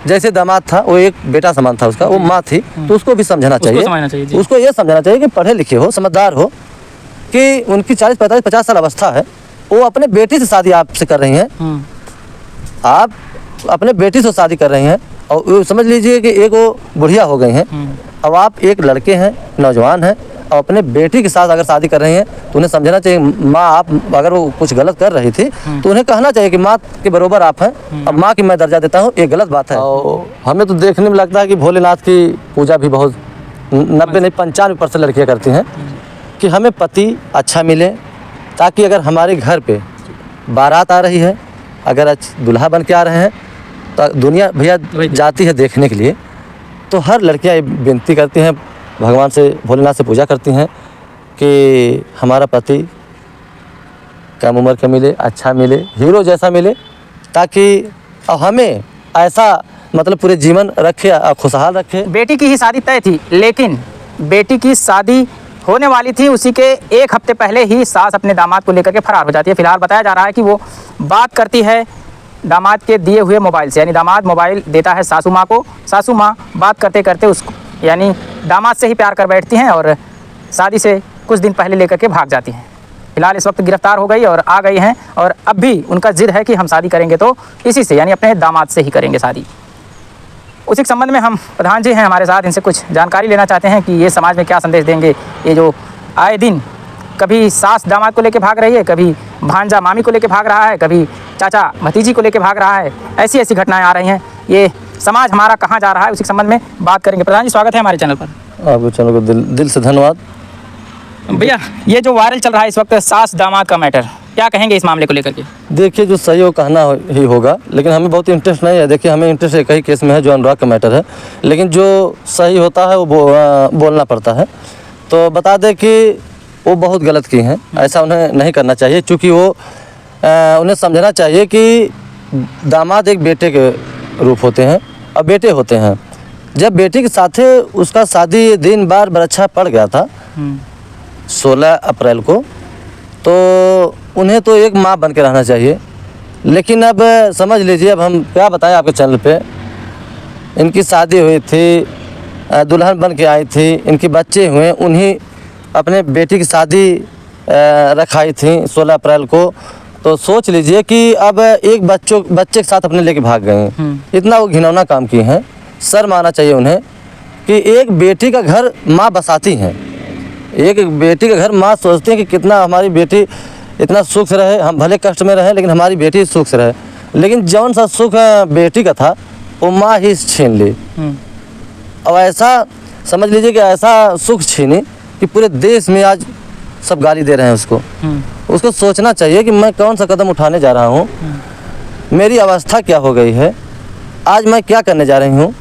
जैसे दामाद था वो एक बेटा समान था उसका, वो माँ थी, तो उसको भी समझना चाहिए, उसको ये समझना चाहिए कि पढ़े लिखे हो, समझदार हो, कि उनकी 40, 45, 50 साल अवस्था है, वो अपने बेटी से शादी आपसे कर रही हैं, आप अपने बेटी से शादी कर रही हैं, और समझ लीजिए कि एक वो बुढ़िया हो गई हैं, अब आप एक लड़के हैं, नौजवान हैं, और अपने बेटी के साथ अगर शादी कर रही हैं तो उन्हें समझना चाहिए, माँ आप अगर वो कुछ गलत कर रही थी तो उन्हें कहना चाहिए कि माँ के बराबर आप हैं, अब माँ की मैं दर्जा देता हूँ, ये गलत बात है। और हमें तो देखने में लगता है कि भोलेनाथ की पूजा भी बहुत 90 नहीं 95% लड़कियाँ करती हैं, कि हमें पति अच्छा मिले, ताकि अगर हमारे घर पे बारात आ रही है, अगर दूल्हा बन के आ रहे हैं, तो दुनिया भैया जाती है देखने के लिए, तो हर लड़कियां ये विनती करती हैं भगवान से, भोलेनाथ से पूजा करती हैं कि हमारा पति कम उम्र का मिले, अच्छा मिले, हीरो जैसा मिले, ताकि हमें ऐसा मतलब पूरे जीवन रखे, खुशहाल रखे। बेटी की ही शादी तय थी, लेकिन बेटी की शादी होने वाली थी, उसी के एक हफ्ते पहले ही सास अपने दामाद को लेकर के फरार हो जाती है। फिलहाल बताया जा रहा है कि वो बात करती है दामाद के दिए हुए मोबाइल से, यानी दामाद मोबाइल देता है सासू माँ को, सासू माँ बात करते करते उसको यानी दामाद से ही प्यार कर बैठती हैं और शादी से कुछ दिन पहले लेकर के भाग जाती हैं। फिलहाल इस वक्त गिरफ्तार हो गई और आ गई हैं, और अब भी उनका जिद है कि हम शादी करेंगे तो इसी से, यानी अपने दामाद से ही करेंगे शादी। उसी के संबंध में हम प्रधान जी हैं हमारे साथ, इनसे कुछ जानकारी लेना चाहते हैं कि ये समाज में क्या संदेश देंगे। ये जो आए दिन कभी सास दामाद को लेके भाग रही है, कभी भांजा मामी को लेके भाग रहा है, कभी चाचा भतीजी को लेके भाग रहा है, ऐसी ऐसी घटनाएं आ रही हैं, ये समाज हमारा कहाँ जा रहा है, उसी के संबंध में बात करेंगे। प्रधान जी स्वागत है हमारे चैनल पर। आपको चैनल को दिल से धन्यवाद। भैया ये जो वायरल चल रहा है इस वक्त सास दामाद का मैटर, क्या कहेंगे इस मामले को लेकर के? देखिए जो सही हो कहना ही होगा, लेकिन हमें बहुत इंटरेस्ट नहीं है। देखिए हमें इंटरेस्ट एक ही केस में है जो अनुराग का मैटर है, लेकिन जो सही होता है वो बोलना पड़ता है। तो बता दें कि वो बहुत गलत की हैं, ऐसा उन्हें नहीं करना चाहिए, क्योंकि वो उन्हें समझना चाहिए कि दामाद एक बेटे के रूप होते हैं और बेटे होते हैं। जब बेटी के साथ उसका शादी दिन बार बरच्छा पड़ गया था 16 अप्रैल को, तो उन्हें तो एक माँ बन के रहना चाहिए। लेकिन अब समझ लीजिए, अब हम क्या बताएं आपके चैनल पे, इनकी शादी हुई थी, दुल्हन बन के आई थी, इनके बच्चे हुए, उन्हीं अपने बेटी की शादी रखाई थी 16 अप्रैल को। तो सोच लीजिए कि अब एक बच्चे के साथ अपने लेके भाग गए हैं। इतना वो घिनौना काम किए हैं। शर्म आना चाहिए उन्हें कि एक बेटी का घर माँ बसाती हैं, एक बेटी का घर माँ सोचती है कि कितना हमारी बेटी इतना सुख से रहे, हम भले कष्ट में रहे लेकिन हमारी बेटी सुख से रहे। लेकिन जौन सा सुख बेटी का था वो माँ ही छीन ली। और ऐसा समझ लीजिए कि ऐसा सुख छीनी कि पूरे देश में आज सब गाली दे रहे हैं उसको। उसको सोचना चाहिए कि मैं कौन सा कदम उठाने जा रहा हूँ, मेरी अवस्था क्या हो गई है, आज मैं क्या करने जा रही हूँ।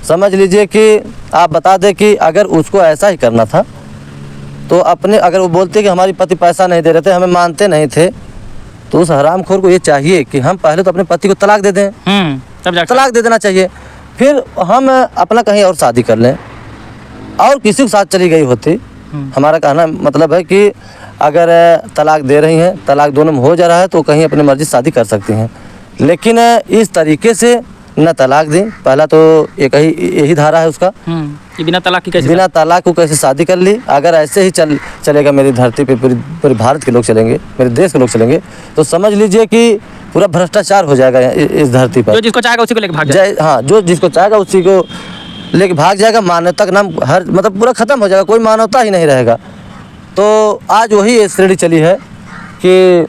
समझ लीजिए कि आप बता दें कि अगर उसको ऐसा ही करना था तो अपने, अगर वो बोलते कि हमारी पति पैसा नहीं दे रहे थे, हमें मानते नहीं थे, तो उस हरामखोर को ये चाहिए कि हम पहले तो अपने पति को तलाक दे दें, तलाक दे देना चाहिए, फिर हम अपना कहीं और शादी कर लें और किसी के साथ चली गई होती। हमारा कहना मतलब है कि अगर तलाक दे रही हैं, तलाक दोनों में हो जा रहा है, तो कहीं अपनी मर्जी शादी कर सकती हैं। लेकिन इस तरीके से न तलाक दें, पहला तो एक ही यही धारा है उसका कि बिना तलाक को कैसे शादी कर ली। अगर ऐसे ही चलेगा मेरी धरती पे, पूरे भारत के लोग चलेंगे, मेरे देश के लोग चलेंगे, तो समझ लीजिए कि पूरा भ्रष्टाचार हो जाएगा इस धरती पर। जो जिसको चाहेगा उसी को लेकर भाग जाए। हाँ, जो जिसको चाहेगा उसी को लेके भाग जाएगा। मानवता का नाम हर मतलब पूरा ख़त्म हो जाएगा, कोई मानवता ही नहीं रहेगा। तो आज वही श्रेणी चली है कि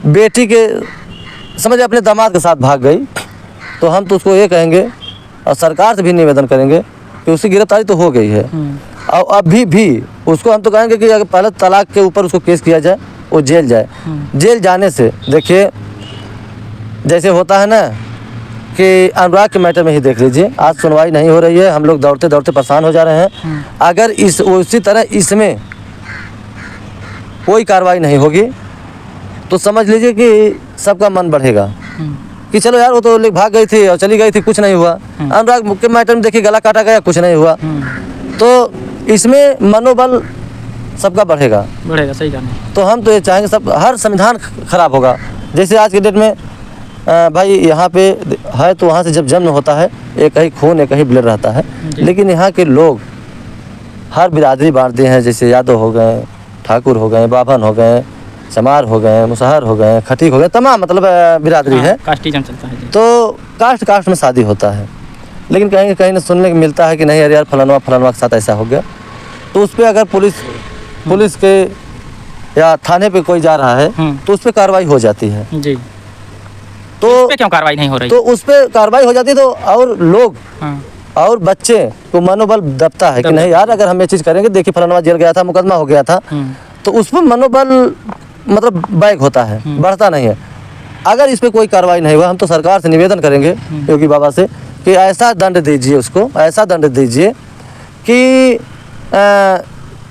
बेटी के समझ अपने दामाद के साथ भाग गई, तो हम तो उसको ये कहेंगे और सरकार से भी निवेदन करेंगे कि उसकी गिरफ्तारी तो हो गई है, और अभी भी उसको हम तो कहेंगे कि अगर पहले तलाक के ऊपर उसको केस किया जाए, वो जेल जाए। जेल जाने से देखिए, जैसे होता है ना कि अनुराग के मैटर में ही देख लीजिए, आज सुनवाई नहीं हो रही है, हम लोग दौड़ते दौड़ते परेशान हो जा रहे हैं। अगर उसी तरह इसमें कोई कार्रवाई नहीं होगी तो समझ लीजिए कि सबका मन बढ़ेगा कि चलो यार, वो तो भाग गई थी और चली गई थी, कुछ नहीं हुआ। अनुराग के मैटर में देखिए, गला काटा गया, कुछ नहीं हुआ। तो इसमें मनोबल सबका बढ़ेगा। सही कहना। तो हम तो ये चाहेंगे, सब हर संविधान खराब होगा। जैसे आज के डेट में भाई यहाँ पे है तो वहाँ से जब जन्म होता है एक ही खून एक ही ब्लड रहता है, लेकिन यहाँ के लोग हर बिरादरी बांट दिए हैं, जैसे यादव हो गए, ठाकुर हो गए, बाभन हो गए, चमार हो गए, मुसहर हो गए, खटीक हो गए, तमाम मतलब बिरादरी है। कास्टिज्म चलता है जी। तो कास्ट में शादी होता है, लेकिन कहीं कहीं सुनने को मिलता है कि नहीं अरे यार फलानवा के साथ ऐसा हो गया, तो उस पर अगर पुलिस के या थाने पे कोई जा रहा है तो उस पर कार्रवाई हो जाती है जी। तो उस पे क्यों कार्रवाई नहीं हो रही? तो उस पर कार्रवाई हो जाती है तो और लोग और बच्चे को मनोबल दबता है कि नहीं यार अगर हम ये चीज़ करेंगे, देखिए फलाना जेल गया था, मुकदमा हो गया था, तो उस पर मनोबल मतलब बैक होता है, बढ़ता नहीं है। अगर इस पर कोई कार्रवाई नहीं हुआ, हम तो सरकार से निवेदन करेंगे योगी बाबा से कि ऐसा दंड दीजिए, उसको ऐसा दंड दीजिए कि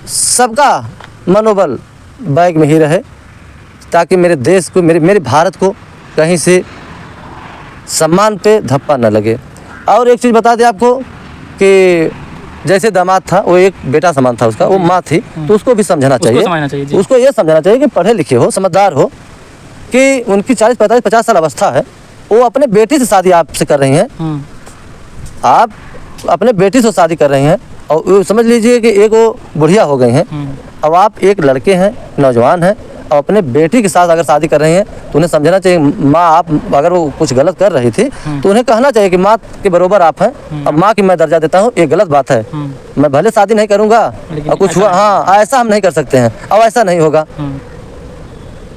सबका मनोबल बैक में ही रहे, ताकि मेरे देश को मेरे भारत को कहीं से सम्मान पे धप्पा न लगे। और एक चीज़ बता दें आपको कि जैसे दामाद था वो एक बेटा समान था उसका, वो माँ थी, तो उसको भी समझना चाहिए, उसको ये समझना चाहिए कि पढ़े लिखे हो, समझदार हो, कि उनकी 40, 45, 50 साल अवस्था है, वो अपने बेटी से शादी आपसे कर रही हैं, आप अपने बेटी से शादी कर रही हैं, और समझ लीजिए कि एक वो बुढ़िया हो गई हैं, अब आप एक लड़के हैं, नौजवान हैं, और अपने बेटी के साथ अगर शादी कर रही हैं तो उन्हें समझना चाहिए माँ आप अगर वो कुछ गलत कर रही थी तो उन्हें कहना चाहिए कि माँ के बरोबर आप हैं, अब माँ की मैं दर्जा देता हूँ, ये गलत बात है, मैं भले शादी नहीं करूँगा और कुछ हुआ, हाँ ऐसा हम नहीं कर सकते हैं, अब ऐसा नहीं होगा,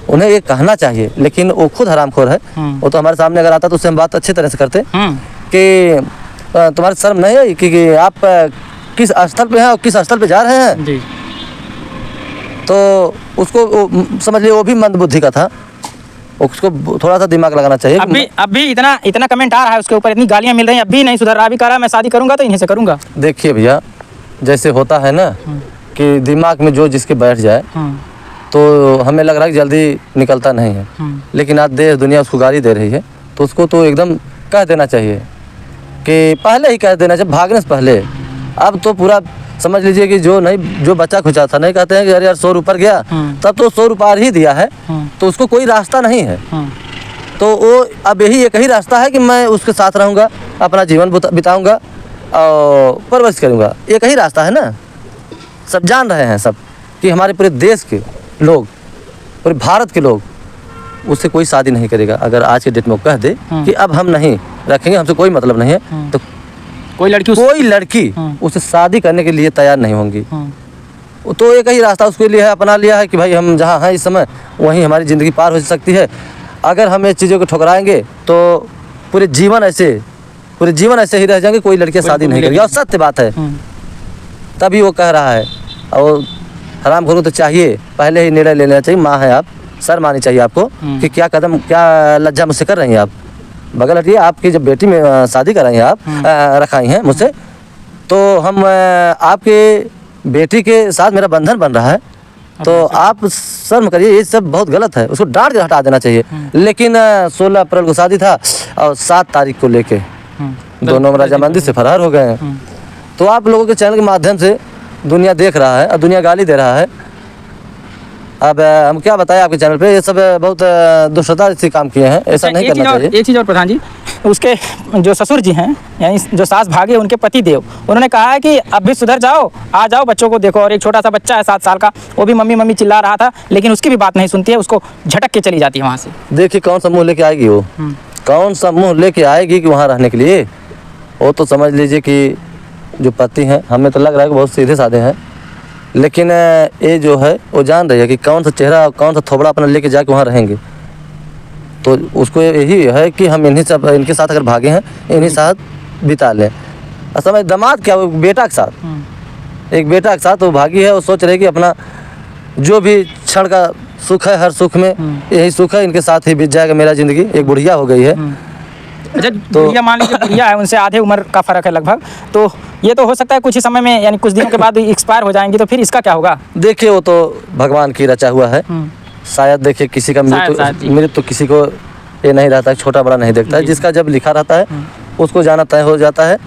उन्हें ये कहना चाहिए। लेकिन वो खुद हरामखोर है, वो तो हमारे सामने अगर आता तो उससे हम बात अच्छी तरह से करते कि तुम्हारी शर्म नहीं है कि आप किस स्थल पे हैं और किस स्थल पे जा रहे हैं जी। तो उसको समझ लिया वो भी मंदबुद्धि का था, उसको थोड़ा सा दिमाग लगाना चाहिए। अभी इतना कमेंट आ रहा है उसके ऊपर, इतनी गालियां मिल रही हैं, अभी नहीं सुधर रहा, अभी कह रहा मैं शादी करूंगा तो इन्हीं से करूंगा। देखिए भैया, जैसे होता है ना कि दिमाग में जो जिसके बैठ जाए तो हमें लग रहा है कि जल्दी निकलता नहीं है, लेकिन आज देश दुनिया उसको गाली दे रही है, तो उसको तो एकदम कह देना चाहिए कि पहले ही कह देना चाहिए, भागने से पहले। अब तो पूरा समझ लीजिए कि जो बच्चा खुचा था, नहीं कहते हैं कि अरे यार 100 ऊपर गया, तब तो 100 पार ही दिया है, तो उसको कोई रास्ता नहीं है, तो वो अब यही एक ही रास्ता है कि मैं उसके साथ रहूँगा, अपना जीवन बिताऊँगा और परवरिश करूँगा, एक ही रास्ता है ना। सब जान रहे हैं सब कि हमारे पूरे देश के लोग, पूरे भारत के लोग उससे कोई शादी नहीं करेगा। अगर आज के डेट में कह दे कि अब हम नहीं रखेंगे, हमसे कोई मतलब नहीं है, तो कोई लड़की उससे शादी करने के लिए तैयार नहीं होंगी। तो एक ही रास्ता उसके लिए है, अपना लिया है कि भाई हम जहाँ हैं इस समय वहीं हमारी ज़िंदगी पार हो सकती है। अगर हम ये चीज़ों को ठुकराएंगे तो पूरे जीवन ऐसे ही रह जाएंगे, कोई लड़कियाँ शादी नहीं करेगी, और सत्य बात है। तभी वो कह रहा है, और हरामखोरों को तो चाहिए पहले ही निर्णय ले लेना चाहिए। माँ है आप, शर्म आनी चाहिए आपको कि क्या लज्जा मुझसे कर रही हैं आप, बगल हटिए। आपकी जब बेटी में शादी कराई हैं आप, रखाई हैं मुझसे, तो हम आपके बेटी के साथ मेरा बंधन बन रहा है, तो आप शर्म करिए, ये सब बहुत गलत है, उसको डांट के हटा देना चाहिए। लेकिन 16 अप्रैल को शादी था और 7 तारीख को लेके दोनों रजामंदी से फरार हो गए हैं। तो आप लोगों के चैनल के माध्यम से दुनिया देख रहा है और दुनिया गाली दे रहा है। अब हम क्या बताएं आपके चैनल पे, ये सब बहुत दुष्टता से काम किए हैं, ऐसा नहीं करना चाहिए। एक चीज़ और प्रधान जी, उसके जो ससुर जी हैं, यानी जो सास भागे उनके पति देव, उन्होंने कहा है कि अब भी सुधर जाओ, आ जाओ, बच्चों को देखो। और एक छोटा सा बच्चा है 7 साल का, वो भी मम्मी मम्मी चिल्ला रहा था, लेकिन उसकी भी बात नहीं सुनती है, उसको झटक के चली जाती है वहाँ से। देखिए कौन सा मुँह लेके आएगी वो, कौन सा मुँह लेके आएगी कि वहाँ रहने के लिए। वो तो समझ लीजिए कि जो पति हैं, हमें तो लग रहा है कि बहुत सीधे साधे हैं, लेकिन ये जो है वो जान रही है कि कौन सा चेहरा कौन सा थोबड़ा अपना लेके जाके वहाँ रहेंगे। तो उसको यही है कि हम इनके साथ अगर भागे हैं, इन्हीं साथ बिता लें। असल में दामाद क्या, वो बेटा के साथ, एक बेटा के साथ वो भागी है, वो सोच रहे कि अपना जो भी क्षण का सुख है, हर सुख में यही सुख है, इनके साथ ही बीत जाएगा मेरा ज़िंदगी। एक बुढ़िया हो गई है, अच्छा बुढ़िया मान लीजिए, बुढ़िया है, उनसे आधे उम्र का फ़र्क है लगभग, तो ये तो हो सकता है कुछ ही समय में, यानी कुछ दिनों के बाद एक्सपायर हो जाएंगी, तो फिर इसका क्या होगा? देखिए वो तो भगवान की रचा हुआ है, शायद देखिए किसी का मृत्यु किसी को ये नहीं रहता है, छोटा बड़ा नहीं देखता है, जिसका जब लिखा रहता है उसको जाना तय हो जाता है।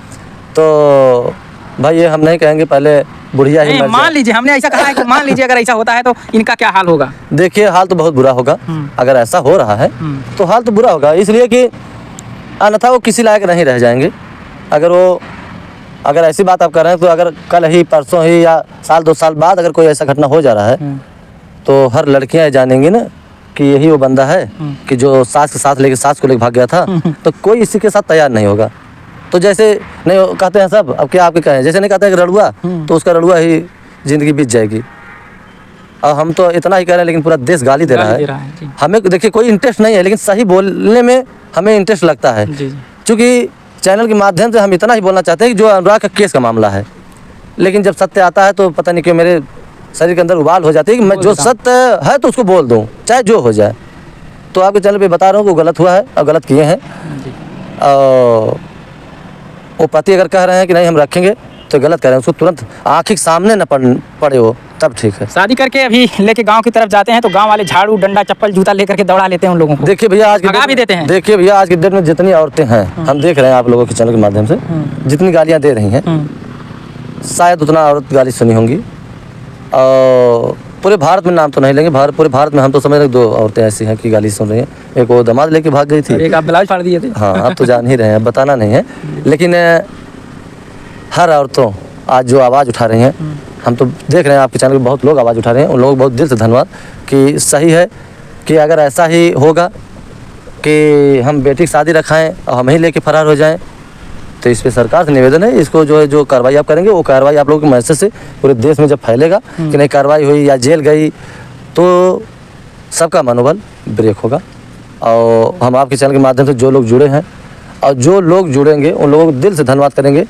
तो भाई ये हम नहीं कहेंगे, पहले बुढ़िया ही नहीं, मर मान जाए। लीजिए, हमने ऐसा कहा है कि मान लीजिए अगर ऐसा होता है तो इनका क्या हाल होगा। देखिए हाल तो बहुत बुरा होगा अगर ऐसा हो रहा है तो हाल तो बुरा होगा, इसलिए कि अन्यथा वो किसी लायक नहीं रह जाएंगे। अगर ऐसी बात आप कर रहे हैं तो अगर कल ही परसों ही या साल 2 साल बाद अगर कोई ऐसा घटना हो जा रहा है तो हर लड़कियां जानेंगी ना कि यही वो बंदा है कि जो सास के साथ लेके सास को लेके भाग गया था। तो कोई इसी के साथ तैयार नहीं होगा। तो जैसे नहीं कहते हैं सब, अब क्या आपके कहें, जैसे नहीं कहते हैं कि रड़ुआ, तो उसका रड़ुआ ही जिंदगी बीत जाएगी। और हम तो इतना ही कह रहे हैं लेकिन पूरा देश गाली दे रहा गाली दे है। रहा है, जी। हमें देखिए कोई इंटरेस्ट नहीं है लेकिन सही बोलने में हमें इंटरेस्ट लगता है, जी। क्योंकि चैनल के माध्यम से हम इतना ही बोलना चाहते हैं कि जो अनुराग का केस का मामला है, लेकिन जब सत्य आता है तो पता नहीं क्यों मेरे शरीर के अंदर उबाल हो जाती है कि मैं जो सत्य है तो उसको बोल दूं, चाहे जो हो जाए। तो आपके चैनल पे बता रहा हूँ कि वो गलत हुआ है और गलत किए हैं। और वो पति अगर कह रहे हैं कि नहीं हम रखेंगे तो गलत कह रहे हैं, उसको तुरंत आँख के सामने न पड़े वो, तब ठीक है। शादी करके अभी लेके गांव की तरफ जाते हैं तो गांव वाले झाड़ू डंडा चप्पल जूता लेकर के दौड़ा लेते हैं उन लोगों को। देखिए भैया आज भगा भी देते हैं। देखिए भैया आज की डेट में जितनी औरतें हैं, हम देख रहे हैं आप लोगों के चैनल के माध्यम से जितनी गालियाँ दे रही हैं, शायद उतना औरत गाली सुनी होंगी। और पूरे भारत में नाम तो नहीं लेंगे, पूरे भारत में हम तो समझ रहे 2 औरतें ऐसी हैं कि गाली सुन रही हैं। एक वो दामाद लेके भाग गई थी, एक आप ब्लाउज फाड़ दिए थे। हाँ आप तो जान ही रहे हैं, बताना नहीं है। लेकिन हर औरतों आज जो आवाज़ उठा रही हैं, हम तो देख रहे हैं आपके चैनल पे बहुत लोग आवाज़ उठा रहे हैं, उन लोगों को बहुत दिल से धन्यवाद कि सही है कि अगर ऐसा ही होगा कि हम बेटी की शादी रखाएं और हम ही लेके फरार हो जाएं तो इस पे सरकार से निवेदन है, इसको जो कार्रवाई आप करेंगे वो कार्रवाई आप लोगों के मैसेज से पूरे देश में जब फैलेगा कि नहीं कार्रवाई हुई या जेल गई तो सबका मनोबल ब्रेक होगा। और हम आपके चैनल के माध्यम से जो लोग जुड़े हैं और जो लोग जुड़ेंगे उन लोगों को दिल से धन्यवाद करेंगे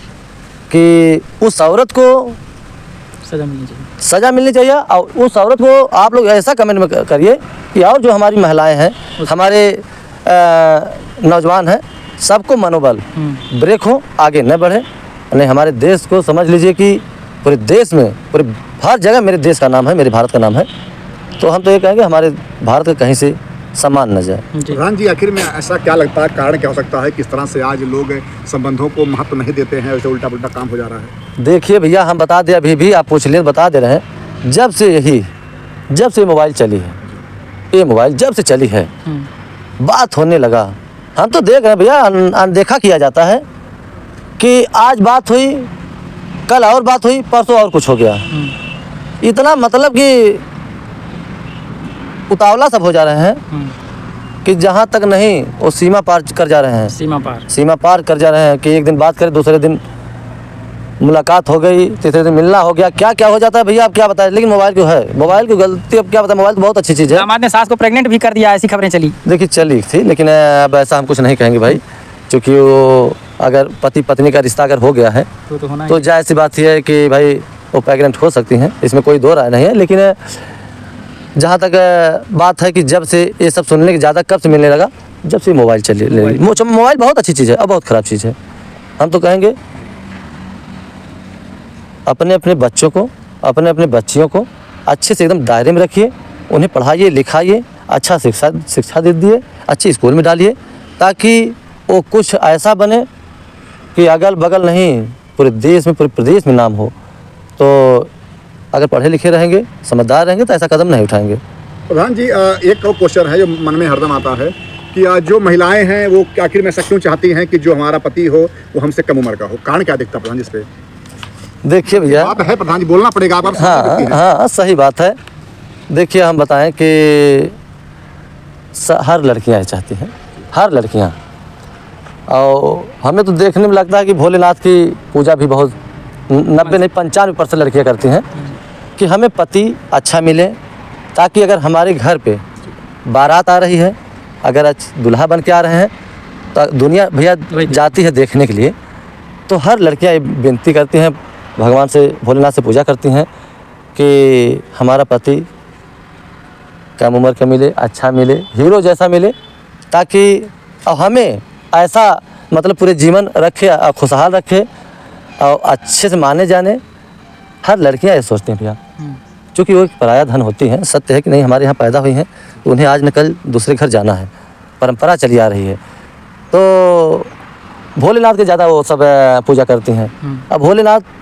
कि उस औरत को सज़ा मिलनी चाहिए। और उस औरत को आप लोग ऐसा कमेंट में करिए कि और जो हमारी महिलाएं हैं, हमारे नौजवान हैं, सबको मनोबल ब्रेक हो, आगे न बढ़े। नहीं हमारे देश को समझ लीजिए कि पूरे देश में पूरे हर जगह मेरे देश का नाम है, मेरे भारत का नाम है। तो हम तो ये कहेंगे हमारे भारत का कहीं से सम्मान न जाए। प्रधान जी आखिर में ऐसा क्या लगता है, कारण क्या हो सकता है, किस तरह से आज लोग संबंधों को महत्व नहीं देते हैं, वैसे उल्टा पुल्टा काम हो जा रहा है? देखिए भैया हम बता दें, अभी भी आप पूछ लें बता दे रहे हैं, जब से मोबाइल चली है, ये मोबाइल जब से चली है बात होने लगा। हम तो देख रहे हैं भैया अनदेखा किया जाता है कि आज बात हुई, कल और बात हुई, परसों और कुछ हो गया। इतना मतलब कि उतावला सब हो जा रहे हैं कि जहाँ तक नहीं वो सीमा पार कर जा रहे हैं, सीमा पार कर जा रहे हैं कि एक दिन बात करें, दूसरे दिन मुलाकात हो गई, तीसरे दिन मिलना हो गया, क्या क्या हो जाता है भैया आप क्या बताएं। लेकिन मोबाइल क्यों है, मोबाइल की गलती अब क्या बताएं, मोबाइल तो बहुत अच्छी चीज़ है। दामाद ने सास को प्रेग्नेंट भी कर दिया, ऐसी खबरें चली। देखिए चली थी लेकिन अब ऐसा हम कुछ नहीं कहेंगे भाई, क्योंकि वो अगर पति पत्नी का रिश्ता अगर हो गया है तो जाहिर सी बात यह है कि भाई वो प्रेग्नेंट हो सकती हैं, इसमें कोई दो राय नहीं है। लेकिन जहाँ तक बात है कि जब से ये सब सुनने की ज़्यादा कब से मिलने लगा, जब से मोबाइल चली। मोबाइल बहुत अच्छी चीज़ है और बहुत ख़राब चीज़ है। हम तो कहेंगे अपने अपने बच्चों को, अपने अपने बच्चियों को अच्छे से एकदम दायरे में रखिए, उन्हें पढ़ाइए लिखाइए, अच्छा शिक्षा दे दिए, अच्छी स्कूल में डालिए, ताकि वो कुछ ऐसा बने कि अगल बगल नहीं पूरे देश में पूरे प्रदेश में नाम हो। तो अगर पढ़े लिखे रहेंगे, समझदार रहेंगे तो ऐसा कदम नहीं उठाएंगे। प्रधान जी एक और क्वेश्चन है जो मन में हरदम आता है कि जो महिलाएं हैं वो आखिर में ऐसा क्यों चाहती हैं कि जो हमारा पति हो वो हमसे कम उम्र का हो, कारण क्या दिखता है प्रधान जी इस पे? देखिए भैया बात है प्रधान जी, बोलना पड़ेगा आप। हाँ सही बात है। देखिए हम बताएं कि हर लड़कियां चाहती हैं, हर लड़कियां। और हमें तो देखने में लगता है कि भोलेनाथ की पूजा भी बहुत 90 नहीं 95% लड़कियां करती हैं कि हमें पति अच्छा मिले, ताकि अगर हमारे घर पे बारात आ रही है, अगर दूल्हा बन के आ रहे हैं तो दुनिया भैया जाती है देखने के लिए। तो हर लड़कियां ये विनती करती हैं भगवान से, भोलेनाथ से पूजा करती हैं कि हमारा पति कम उम्र का मिले, अच्छा मिले, हीरो जैसा मिले, ताकि हमें ऐसा मतलब पूरे जीवन रखे और खुशहाल रखे और अच्छे से माने जाने। हर लड़कियां ये सोचती हैं भैया, क्योंकि वो एक पराया धन होती हैं। सत्य है कि नहीं हमारे यहाँ पैदा हुई हैं तो उन्हें आज न कल दूसरे घर जाना है, परंपरा चली आ रही है। तो भोलेनाथ के ज़्यादा वो सब पूजा करती हैं। अब भोलेनाथ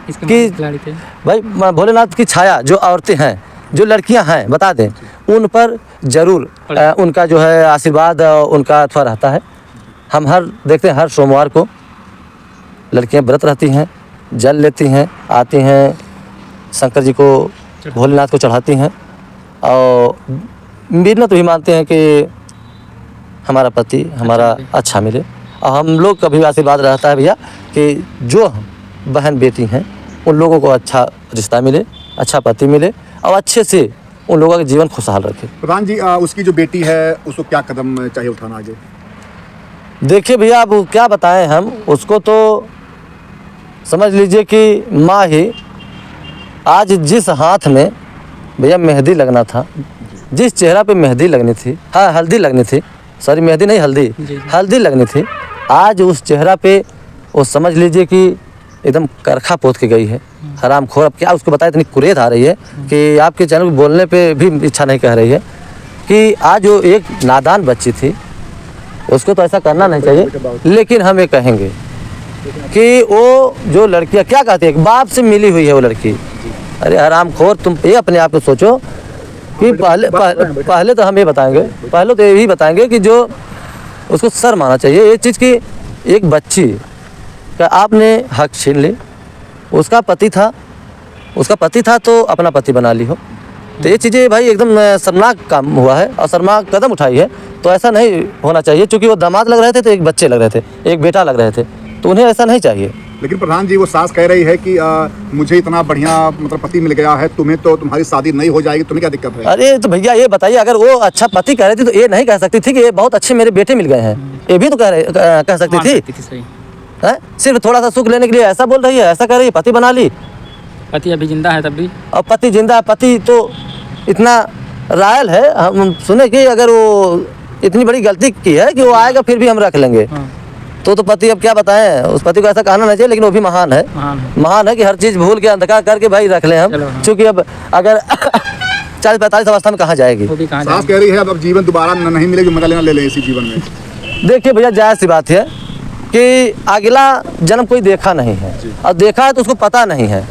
इसके कि खिलाड़ी थे। भाई भोलेनाथ की छाया जो औरतें हैं, जो लड़कियां हैं, बता दें उन पर ज़रूर उनका जो है आशीर्वाद उनका थोड़ा रहता है। हम हर देखते हैं हर सोमवार को लड़कियां व्रत रहती हैं, जल लेती हैं, आती हैं, शंकर जी को, भोलेनाथ को चढ़ाती हैं और मिन्नत भी मानते हैं कि हमारा पति हमारा अच्छा मिले। और हम लोग का भी आशीर्वाद रहता है भैया कि जो बहन बेटी हैं उन लोगों को अच्छा रिश्ता मिले, अच्छा पति मिले और अच्छे से उन लोगों का जीवन खुशहाल रखे। प्रधान जी, उसकी जो बेटी है उसको क्या कदम चाहिए उठाना आगे? देखिए भैया, अब क्या बताएं हम उसको, तो समझ लीजिए कि माँ ही आज जिस हाथ में भैया मेहंदी लगना था, जिस चेहरा पे मेहंदी लगनी थी, हाँ हल्दी लगनी थी, सॉरी मेहंदी नहीं हल्दी, हल्दी लगनी थी, आज उस चेहरा पे वो समझ लीजिए कि एकदम करखा पोत के गई है। हरामखोर, अब क्या उसको बताए, इतनी कुरेद आ रही है कि आपके चैनल को बोलने पे भी इच्छा नहीं कह रही है कि आज वो एक नादान बच्ची थी, उसको तो ऐसा करना नहीं चाहिए। लेकिन हम ये कहेंगे कि वो जो लड़कियां क्या कहती है, बाप से मिली हुई है वो लड़की। अरे हरामखोर, तुम ये अपने आप को सोचो कि पहले तो हम ये बताएंगे, पहले तो यही बताएंगे कि जो उसको शर्म आना चाहिए ये चीज़ की एक बच्ची का आपने हक छीन ली। उसका पति था तो अपना पति बना ली हो, तो ये चीज़ें भाई एकदम शर्मनाक काम हुआ है और शर्मनाक कदम उठाई है। तो ऐसा नहीं होना चाहिए, क्योंकि वो दामाद लग रहे थे तो एक बच्चे लग रहे थे, एक बेटा लग रहे थे, तो उन्हें ऐसा नहीं चाहिए। लेकिन प्रधान जी, वो सास कह रही है कि मुझे इतना बढ़िया मतलब पति मिल गया है, तुम्हें तो तुम्हारी शादी नहीं हो जाएगी, तुम्हें क्या दिक्कत है? अरे तो भैया ये बताइए, अगर वो अच्छा पति कह रही थी तो ये नहीं कह सकती थी कि ये बहुत अच्छे मेरे बेटे मिल गए हैं, ये भी तो कह सकती थी। है सिर्फ थोड़ा सा सुख लेने के लिए ऐसा बोल रही है, ऐसा कह रही है पति बना ली। पति अभी जिंदा है तब भी, और पति जिंदा है, पति तो इतना रायल है, हम सुने कि अगर वो इतनी बड़ी गलती की है कि वो आएगा फिर भी हम रख लेंगे। तो पति अब क्या बताएं, उस पति को ऐसा कहना नहीं चाहिए, लेकिन वो भी महान है कि हर चीज़ भूल के अंधकार करके भाई रख लें हम। क्योंकि अब अगर 40-45 अवस्था में कहाँ जाएगी। सास कह रही है अब जीवन दोबारा नहीं मिलेगी, मजा लेना ले लें इसी जीवन में। देखिए भैया, जायज़ सी बात है कि अगला जन्म कोई देखा नहीं है, और देखा है तो उसको पता नहीं है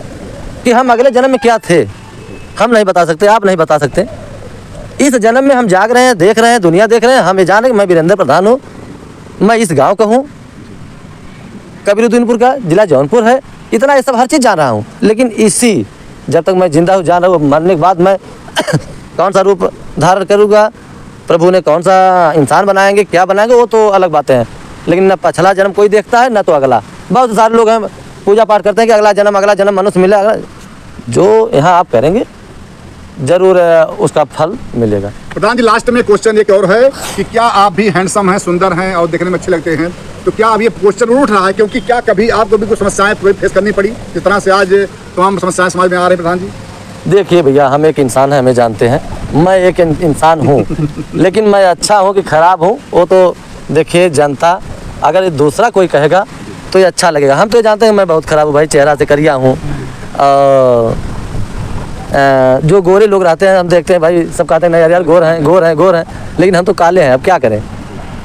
कि हम अगले जन्म में क्या थे। हम नहीं बता सकते, आप नहीं बता सकते। इस जन्म में हम जाग रहे हैं, देख रहे हैं, दुनिया देख रहे हैं। हम ये जाने कि मैं वीरेंद्र प्रधान हूँ, मैं इस गांव का हूँ, कबीरुद्दीनपुर का, जिला जौनपुर है, इतना ये सब हर चीज़ जान रहा हूँ। लेकिन इसी जब तक मैं जिंदा हूँ, जान रहा हूँ, मरने के बाद मैं कौन सा रूप धारण करूँगा, प्रभु ने कौन सा इंसान बनाएंगे, क्या बनाएंगे, वो तो अलग बातें हैं। लेकिन न पिछला जन्म कोई देखता है, न तो अगला। बहुत सारे लोग हैं पूजा पाठ करते हैं कि अगला जन्म मनुष्य मिले। जो यहाँ आप करेंगे जरूर उसका फल मिलेगा। प्रधान जी, लास्ट में क्वेश्चन एक और है कि क्या आप भी हैंडसम हैं, सुंदर हैं और देखने में अच्छे लगते हैं, तो क्या अब ये क्वेश्चन उठ रहा है क्योंकि क्या कभी आपको भी कुछ समस्याएं फेस करनी पड़ी जिस तरह से आज तमाम समस्याएं समाज में आ रही है? प्रधान जी देखिए भैया, हम एक इंसान हैं, हमें जानते हैं, मैं एक इंसान हूँ, लेकिन मैं अच्छा हूँ कि खराब हूँ वो तो देखिए जनता, अगर दूसरा कोई कहेगा तो ये अच्छा लगेगा। हम तो ये जानते हैं मैं बहुत खराब हूँ भाई, चेहरा से करिया हूँ। जो गोरे लोग रहते हैं हम देखते हैं भाई, सब कहते हैं नहीं यार गोर हैं, लेकिन हम तो काले हैं। अब क्या करें,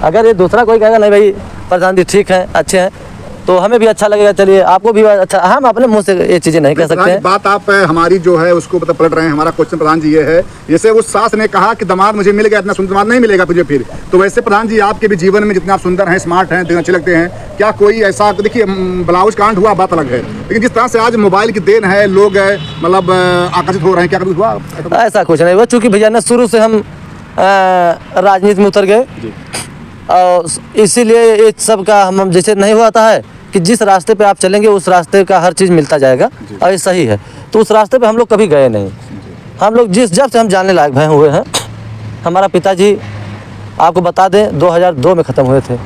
अगर ये दूसरा कोई कहेगा नहीं भाई प्रधान जी ठीक हैं, अच्छे हैं, तो हमें भी अच्छा लगेगा। चलिए आपको भी अच्छा, हम अपने मुंह से ये चीज़ें नहीं कह सकते हैं। बात आप हमारी जो है उसको मतलब पलट रहे हैं। हमारा क्वेश्चन प्रधान जी ये है, जैसे उस सास ने कहा कि दामाद मुझे मिल गया, इतना सुंदर दामाद नहीं मिलेगा तुझे फिर, तो वैसे प्रधान जी आपके भी जीवन में जितने आप सुंदर हैं, स्मार्ट हैं, अच्छे लगते हैं, क्या कोई ऐसा, देखिए ब्लाउज कांड हुआ बात अलग है, लेकिन जिस तरह से आज मोबाइल की देन है, लोग मतलब आकर्षित हो रहे हैं, क्या कभी हुआ? ऐसा कुछ नहीं हुआ, चूँकि भैया ना शुरू से हम राजनीति में उतर गए, और इसीलिए ये सब का हम जैसे नहीं हुआ है कि जिस रास्ते पे आप चलेंगे उस रास्ते का हर चीज़ मिलता जाएगा, और ये सही है। तो उस रास्ते पे हम लोग कभी गए नहीं। हम लोग जब से हम जानने लायक भय हुए हैं, हमारा पिताजी आपको बता दें 2002 में ख़त्म हुए थे,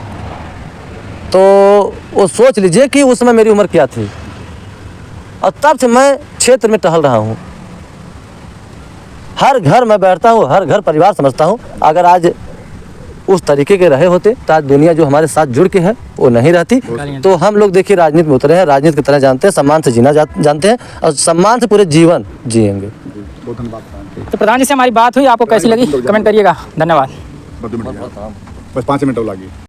तो वो सोच लीजिए कि उस समय मेरी उम्र क्या थी, और तब से मैं क्षेत्र में टहल रहा हूँ, हर घर में बैठता हूँ, हर घर परिवार समझता हूँ। अगर आज उस तरीके के रहे होते तो आज दुनिया जो हमारे साथ जुड़ के है वो नहीं रहती। तो हम लोग देखिए राजनीति में उतरे हैं, राजनीति की तरह जानते हैं, सम्मान से जीना जानते हैं, और सम्मान से पूरे जीवन जिएंगे। बहुत धन्यवाद। तो प्रधान जी से हमारी बात हुई, आपको कैसी लगी कमेंट करिएगा। धन्यवाद। बस 5 मिनट लगी।